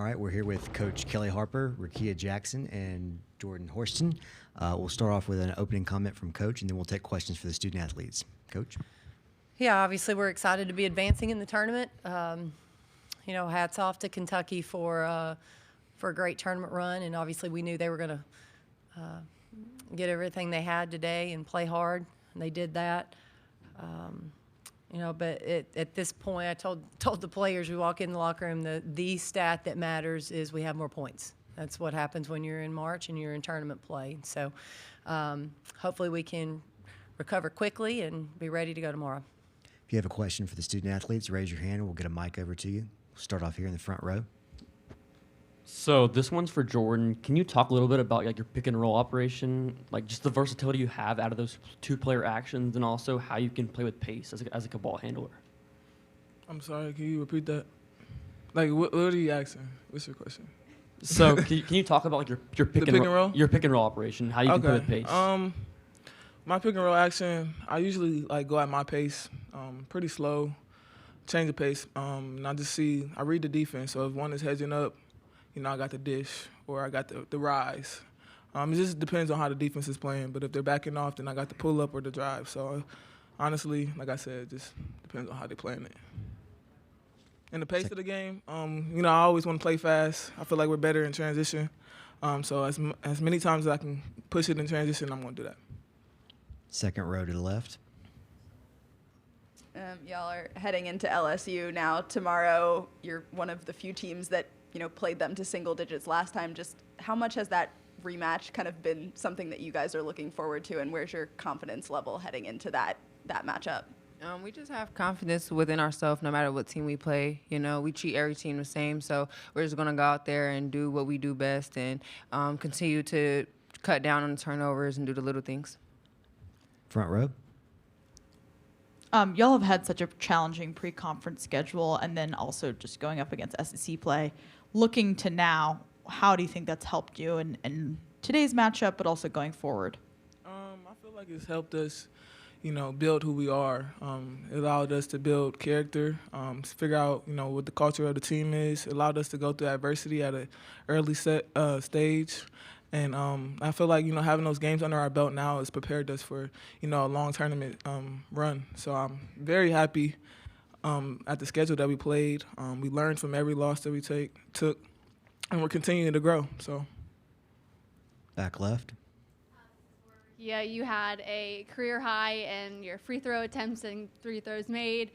right, we're here with Coach Kellie Harper, Rickea Jackson, and Jordan Horston. We'll start off with an opening comment from Coach, and then we'll take questions for the student athletes. Coach? Yeah, obviously we're excited to be advancing in the tournament. Hats off to Kentucky for a great tournament run, and obviously we knew they were going to get everything they had today and play hard, and they did that. But at this point, I told the players, we walk in the locker room, the stat that matters is we have more points. That's what happens when you're in March and you're in tournament play. So hopefully we can recover quickly and be ready to go tomorrow. If you have a question for the student athletes, raise your hand and we'll get a mic over to you. We'll start off here in the front row. So this one's for Jordan. Can you talk a little bit about your pick and roll operation, just the versatility you have out of those two-player actions, and also how you can play with pace as a ball handler? I'm sorry, can you repeat that? What are you asking? What's your question? So can you talk about your pick and roll? Your pick and roll operation, how you can play with pace? My pick and roll action, I usually go at my pace, pretty slow, change the pace, and I read the defense. So if one is hedging up, I got the dish or I got the rise. It just depends on how the defense is playing. But if they're backing off, then I got the pull up or the drive. So honestly, like I said, it just depends on how they're playing it. And the pace of the game, I always want to play fast. I feel like we're better in transition. So as many times as I can push it in transition, I'm going to do that. Second row to the left. Y'all are heading into LSU now. Tomorrow, you're one of the few teams that played them to single digits last time. Just how much has that rematch kind of been something that you guys are looking forward to, and where's your confidence level heading into that matchup? We just have confidence within ourselves no matter what team we play. We treat every team the same, so we're just going to go out there and do what we do best and continue to cut down on the turnovers and do the little things. Front row. Y'all have had such a challenging pre-conference schedule, and then also just going up against SEC play. Looking to now, how do you think that's helped you in today's matchup, but also going forward? I feel like it's helped us, build who we are. It allowed us to build character, figure out, what the culture of the team is. It allowed us to go through adversity at an early stage. And I feel like, having those games under our belt now has prepared us for, a long tournament run. So I'm very happy at the schedule that we played. We learned from every loss that we took, and we're continuing to grow. So, back left. Yeah, you had a career high in your free throw attempts and free throws made,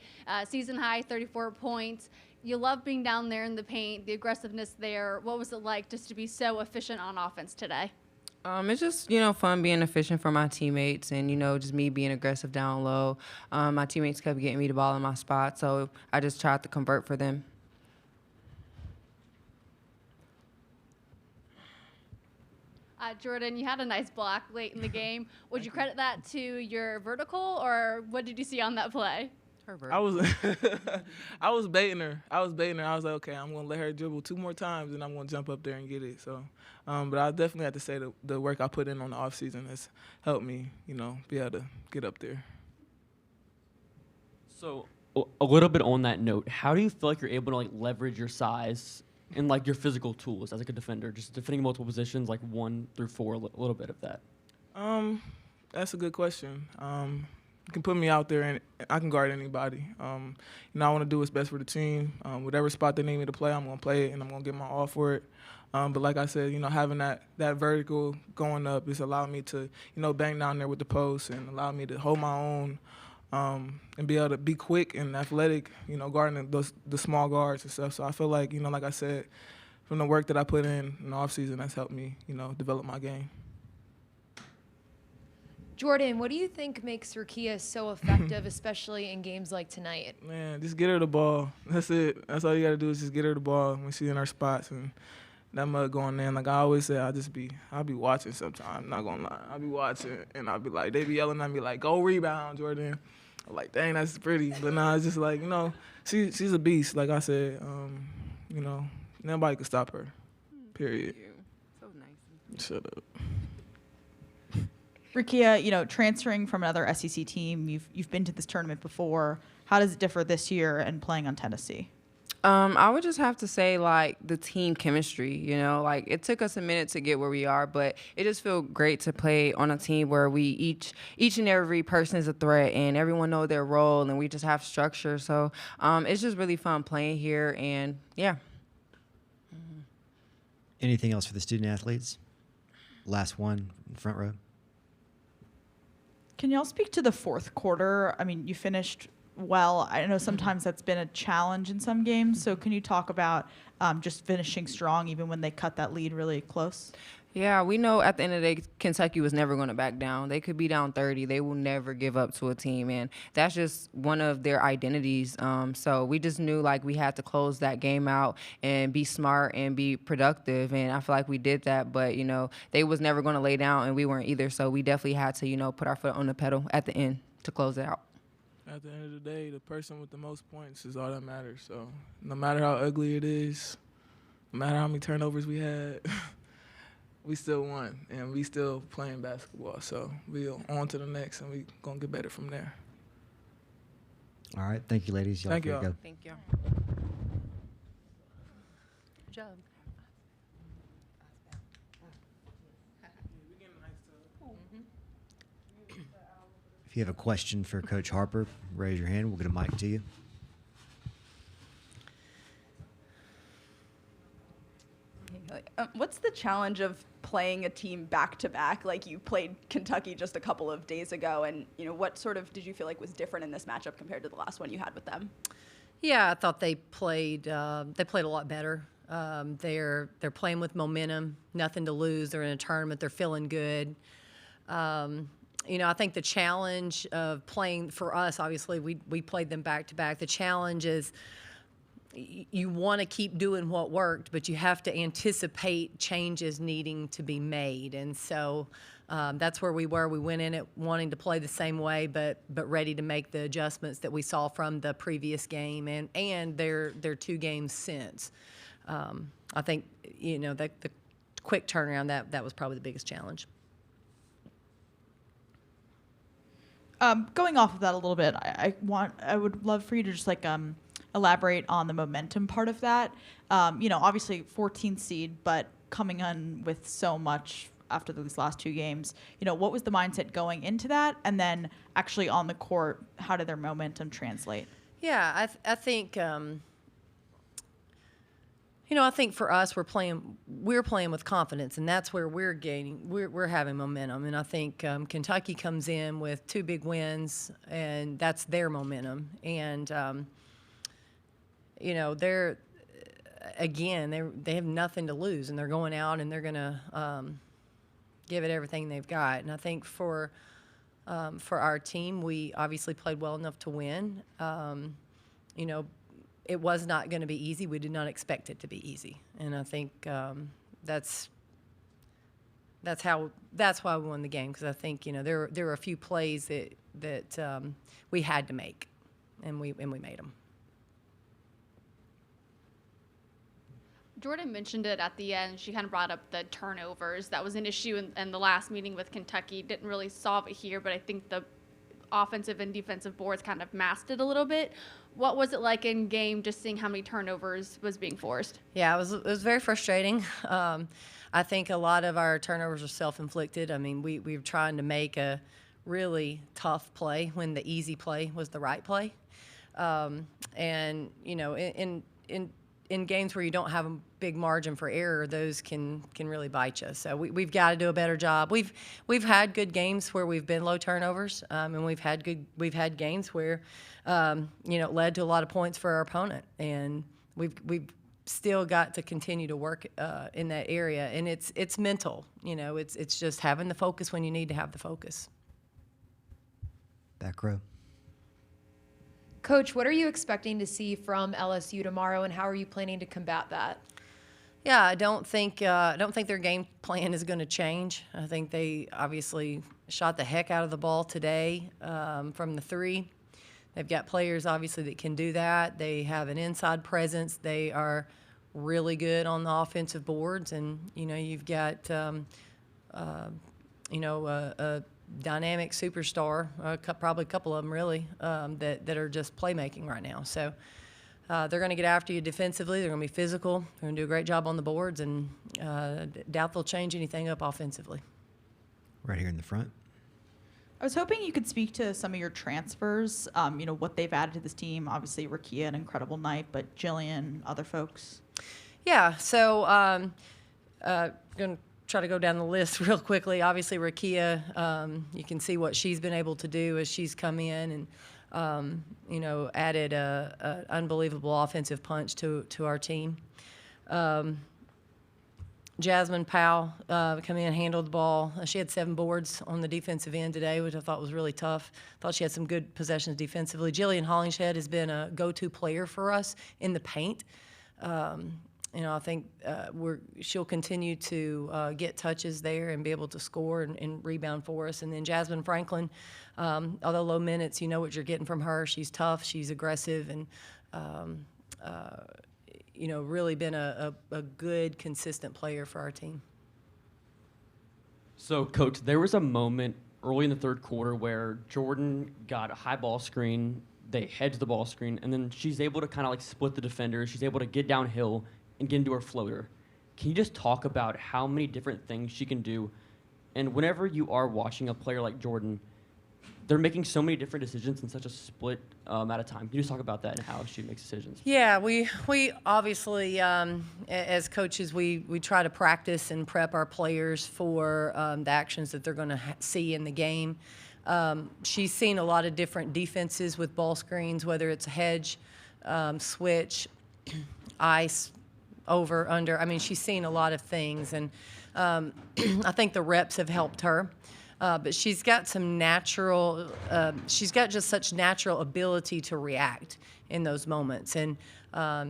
season high 34 points. You love being down there in the paint, the aggressiveness there. What was it like just to be so efficient on offense today? It's just, fun being efficient for my teammates and, just me being aggressive down low. My teammates kept getting me the ball in my spot, so I just tried to convert for them. Jordan, you had a nice block late in the game. Would you credit that to your vertical, or what did you see on that play? I was baiting her. I was like, okay, I'm going to let her dribble 2 more times, and I'm going to jump up there and get it. So, but I definitely have to say the work I put in on the off season has helped me, be able to get up there. So a little bit on that note, how do you feel like you're able to leverage your size and your physical tools as a defender, just defending multiple positions 1 through 4, a little bit of that? That's a good question. You can put me out there and I can guard anybody. I want to do what's best for the team. Whatever spot they need me to play, I'm going to play it and I'm going to get my all for it. But like I said, having that vertical going up has allowed me to, bang down there with the post and allow me to hold my own and be able to be quick and athletic, guarding the small guards and stuff. So I feel like, like I said, from the work that I put in the offseason, that's helped me, develop my game. Jordan, what do you think makes Rickea so effective, especially in games like tonight? Man, just get her the ball. That's it. That's all you got to do is just get her the ball when she's in her spots. And that mug going in, like I always say, I'll be watching sometimes, not going to lie. I'll be watching, and I'll be like, they be yelling at me like, go rebound, Jordan. I'm like, dang, that's pretty. But nah, it's just like, she's a beast. Like I said, nobody can stop her, period. So nice. Shut up. Rickea, transferring from another SEC team, you've been to this tournament before. How does it differ this year and playing on Tennessee? I would just have to say, like, the team chemistry, you know, like, it took us a minute to get where we are, but it just feels great to play on a team where we each and every person is a threat and everyone know their role and we just have structure. So it's just really fun playing here, and yeah. Anything else for the student athletes? Last one, front row. Can y'all speak to the fourth quarter? I mean, you finished well. I know sometimes that's been a challenge in some games. So can you talk about just finishing strong even when they cut that lead really close? Yeah, we know at the end of the day, Kentucky was never going to back down. They could be down 30. They will never give up to a team, and that's just one of their identities. So we just knew, like, we had to close that game out and be smart and be productive, and I feel like we did that. But, you know, they was never going to lay down, and we weren't either. So we definitely had to, you know, put our foot on the pedal at the end to close it out. At the end of the day, the person with the most points is all that matters. So no matter how ugly it is, no matter how many turnovers we had, we still won, and we still playing basketball. So we on to the next, and we going to get better from there. All right. Thank you, ladies. Y'all Thank free to y'all. go. Thank you. Good job. If you have a question for Coach Harper, raise your hand. We'll get a mic to you. What's the challenge of playing a team back to back? Like, you played Kentucky just a couple of days ago, and what sort of did you feel like was different in this matchup compared to the last one you had with them? Yeah, I thought they played a lot better. They're playing with momentum, nothing to lose. They're in a tournament. They're feeling good. I think the challenge of playing for us, obviously, we played them back to back. The challenge is you want to keep doing what worked, but you have to anticipate changes needing to be made. And so that's where we were. We went in it wanting to play the same way, but ready to make the adjustments that we saw from the previous game and their 2 games since. I think, the quick turnaround, that was probably the biggest challenge. Going off of that a little bit, I would love for you to just elaborate on the momentum part of that. Obviously 14th seed, but coming on with so much after these last 2 games. What was the mindset going into that, and then actually on the court, how did their momentum translate? Yeah, I think. I think for us, we're playing with confidence, and that's where we're having momentum. And I think Kentucky comes in with 2 big wins, and that's their momentum. And they have nothing to lose, and they're going out and they're gonna give it everything they've got. And I think for our team, we obviously played well enough to win. It was not going to be easy. We did not expect it to be easy, and I think that's why we won the game, because I think there were a few plays that we had to make, and we made them. Jordan mentioned it at the end. She kind of brought up the turnovers. That was an issue in the last meeting with Kentucky. Didn't really solve it here, but I think the offensive and defensive boards kind of masked it a little bit. What was it like in game, just seeing how many turnovers was being forced? Yeah, it was very frustrating. I think a lot of our turnovers are self-inflicted. I mean, we were trying to make a really tough play when the easy play was the right play. In games where you don't have a big margin for error, those can really bite you. So we've got to do a better job. We've had good games where we've been low turnovers, and we've had games where it led to a lot of points for our opponent, and we've still got to continue to work in that area. And it's mental. It's just having the focus when you need to have the focus. Back row. Coach, what are you expecting to see from LSU tomorrow, and how are you planning to combat that? Yeah, I don't think their game plan is going to change. I think they obviously shot the heck out of the ball today from the 3. They've got players obviously that can do that. They have an inside presence. They are really good on the offensive boards, and you've got a dynamic superstar, probably a couple of them really, that are just playmaking right now. So they're going to get after you defensively. They're going to be physical. They're going to do a great job on the boards, and doubt they'll change anything up offensively. Right here in the front. I was hoping you could speak to some of your transfers, what they've added to this team. Obviously, Rickea, an incredible night, but Jillian, other folks. Yeah, so going to try to go down the list real quickly. Obviously, Rickea, you can see what she's been able to do as she's come in and, added an unbelievable offensive punch to our team. Jasmine Powell come in, handled the ball. She had 7 boards on the defensive end today, which I thought was really tough. Thought she had some good possessions defensively. Jillian Hollingshead has been a go-to player for us in the paint. I think she'll continue to get touches there and be able to score and rebound for us. And then Jasmine Franklin, although low minutes, you know what you're getting from her. She's tough, she's aggressive, and really been a good, consistent player for our team. So, Coach, there was a moment early in the third quarter where Jordan got a high ball screen, they hedged the ball screen, and then she's able to kind of like split the defenders. She's able to get downhill and get into her floater. Can you just talk about how many different things she can do? And whenever you are watching a player like Jordan, they're making so many different decisions in such a split amount of time. Can you just talk about that and how she makes decisions? Yeah, we obviously, as coaches, we try to practice and prep our players for the actions that they're going to see in the game. She's seen a lot of different defenses with ball screens, whether it's a hedge, switch, ice, over, under. I mean, she's seen a lot of things, and I think the reps have helped her. But she's got some natural, she's got just such natural ability to react in those moments. And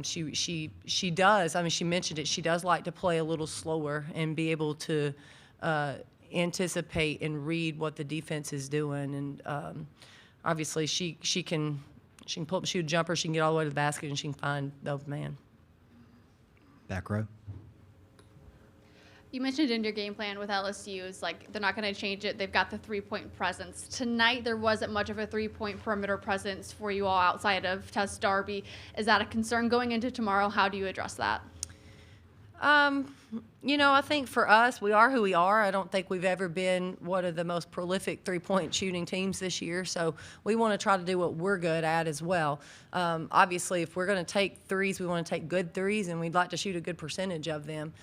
she does, I mean, she mentioned it, she does like to play a little slower and be able to anticipate and read what the defense is doing. And obviously she can pull up, shoot a jumper, she can get all the way to the basket, and she can find the open man. Back row. You mentioned in your game plan with LSU, is like they're not going to change it. They've got the 3-point presence. Tonight, there wasn't much of a 3-point perimeter presence for you all outside of Tess Darby. Is that a concern going into tomorrow? How do you address that? I think for us, we are who we are. I don't think we've ever been one of the most prolific 3-point shooting teams this year. So we want to try to do what we're good at as well. Obviously, if we're going to take threes, we want to take good threes, and we'd like to shoot a good percentage of them.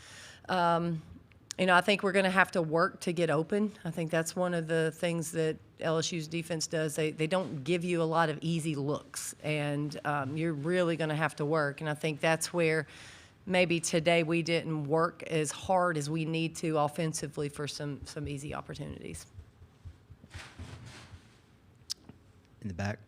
I think we're going to have to work to get open. I think that's one of the things that LSU's defense does. They don't give you a lot of easy looks, and you're really going to have to work. And I think that's where maybe today we didn't work as hard as we need to offensively for some easy opportunities. In the back.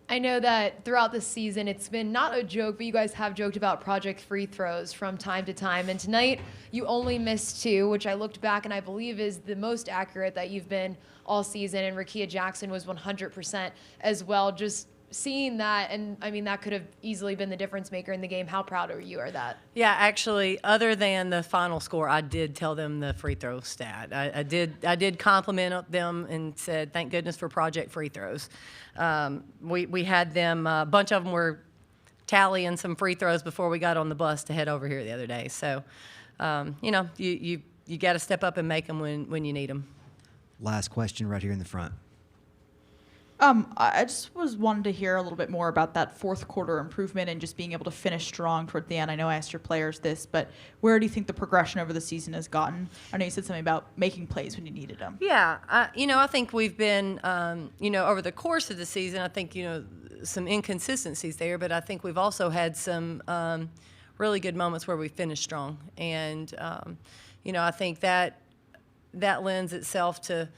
I know that throughout the season, it's been not a joke, but you guys have joked about project free throws from time to time. And tonight, you only missed 2, which I looked back and I believe is the most accurate that you've been all season. And Rickea Jackson was 100% as well. Just seeing that, and I mean, that could have easily been the difference maker in the game. How proud are you of that? Yeah, actually, other than the final score, I did tell them the free throw stat. I did compliment them and said, thank goodness for project free throws. We had them, a bunch of them were tallying some free throws before we got on the bus to head over here the other day. So, you got to step up and make them when you need them. Last question right here in the front. I just wanted to hear a little bit more about that fourth quarter improvement and just being able to finish strong toward the end. I know I asked your players this, but where do you think the progression over the season has gotten? I know you said something about making plays when you needed them. Yeah, I think we've been, over the course of the season, I think, some inconsistencies there, but I think we've also had some really good moments where we finished strong. And, I think that lends itself to,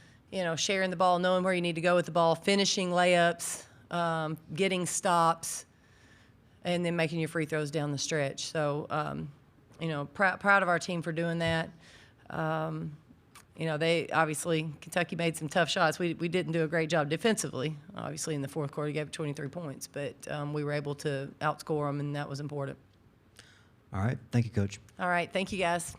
sharing the ball, knowing where you need to go with the ball, finishing layups, getting stops, and then making your free throws down the stretch. So, proud of our team for doing that. They obviously, Kentucky made some tough shots. We didn't do a great job defensively. Obviously, in the fourth quarter, we gave 23 points, but we were able to outscore them, and that was important. All right. Thank you, Coach. All right. Thank you, guys.